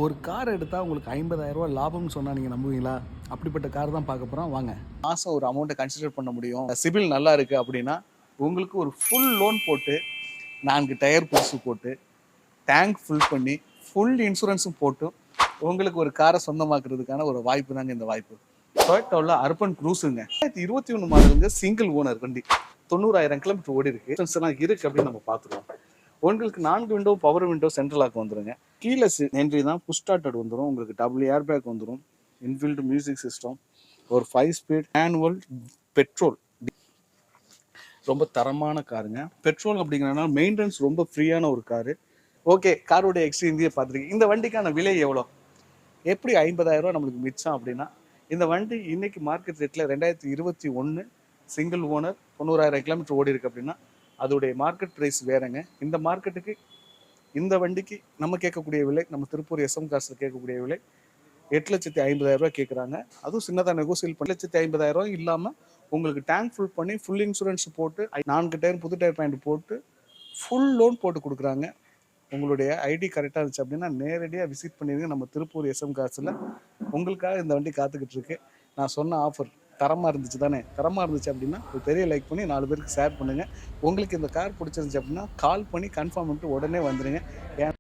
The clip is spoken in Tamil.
ஒரு கார் எடுத்தால் உங்களுக்கு 50,000 லாபம்னு சொன்னால் நீங்கள் நம்புவீங்களா? அப்படிப்பட்ட கார் தான் பார்க்க போகிறோம் வாங்க. மாதம் ஒரு அமௌண்ட்டை கன்சிடர் பண்ண முடியும். சிபில் நல்லா இருக்குது அப்படின்னா உங்களுக்கு ஒரு ஃபுல் லோன் போட்டு 4 டயர் புதுசு போட்டு டேங்க் ஃபுல் பண்ணி ஃபுல் இன்சூரன்ஸும் போட்டு உங்களுக்கு ஒரு காரை சொந்தமாக்குறதுக்கான ஒரு வாய்ப்பு தாங்க இந்த வாய்ப்பு. டொயோட்டாவில் அர்பன் க்ரூஸுங்க 2021 மாடலுங்க, சிங்கிள் ஓனர் வண்டி, 90,000 கிலோமீட்டர் ஓடி இருக்கு. எல்லாம் இருக்கு அப்படின்னு நம்ம பார்த்துருவோம். உங்களுக்கு 4 window power window central lock வந்துருங்க. கீழே என்ட்ரி தான், புஷ் ஸ்டார்டட் வந்துடும். உங்களுக்கு டபுள் ஏர் பேக் வந்துடும், இன்பில்ட் மியூசிக் சிஸ்டம், ஒரு 5 ஸ்பீட் மேனுவல் பெட்ரோல். ரொம்ப தரமான காருங்க. பெட்ரோல் அப்படிங்கிறனால மெயின்டெனன்ஸ் ரொம்ப ஃப்ரீயான ஒரு காரு. ஓகே, காரோட எக்ஸ்ட்ரீந்தியே பார்த்துருக்கீங்க. இந்த வண்டிக்கான விலை எவ்வளோ? எப்படி 50,000 நம்மளுக்கு மிச்சம் அப்படின்னா, இந்த வண்டி இன்னைக்கு மார்க்கெட் ரேட்டில் 2021 சிங்கிள் ஓனர் 90,000 கிலோமீட்டர் ஓடி இருக்கு அப்படின்னா அதோடைய மார்க்கெட் ப்ரைஸ் வேறங்க. இந்த மார்க்கெட்டுக்கு இந்த வண்டிக்கு நம்ம கேட்கக்கூடிய விலை, நம்ம திருப்பூர் எஸ்எம் காசில் கேட்கக்கூடிய விலை 8,50,000 கேட்குறாங்க. அதுவும் சின்னதாக நெகோசியேட் பண்ணி 8,50,000 இல்லாமல் உங்களுக்கு டேங்க் ஃபுல் பண்ணி ஃபுல் இன்சூரன்ஸ் போட்டு 4 டயர் புது டயர் பாயிண்ட் போட்டு ஃபுல் லோன் போட்டு கொடுக்குறாங்க. உங்களுடைய ஐடி கரெக்டாக இருந்துச்சு அப்படின்னா நேரடியாக விசிட் பண்ணிடுங்க. நம்ம திருப்பூர் எஸ்எம் காசில் உங்களுக்காக இந்த வண்டி காத்துக்கிட்டு இருக்கு. நான் சொன்ன ஆஃபர் தரமாக இருந்துச்சு தானே? தரமாக இருந்துச்சு அப்படின்னா ஒரு பெரிய லைக் பண்ணி 4 பேருக்கு ஷேர் பண்ணுங்கள். உங்களுக்கு இந்த கார் பிடிச்சிருந்துச்சு அப்படின்னா கால் பண்ணி கன்ஃபார்ம் பண்ணிட்டு உடனே வந்துடுங்க.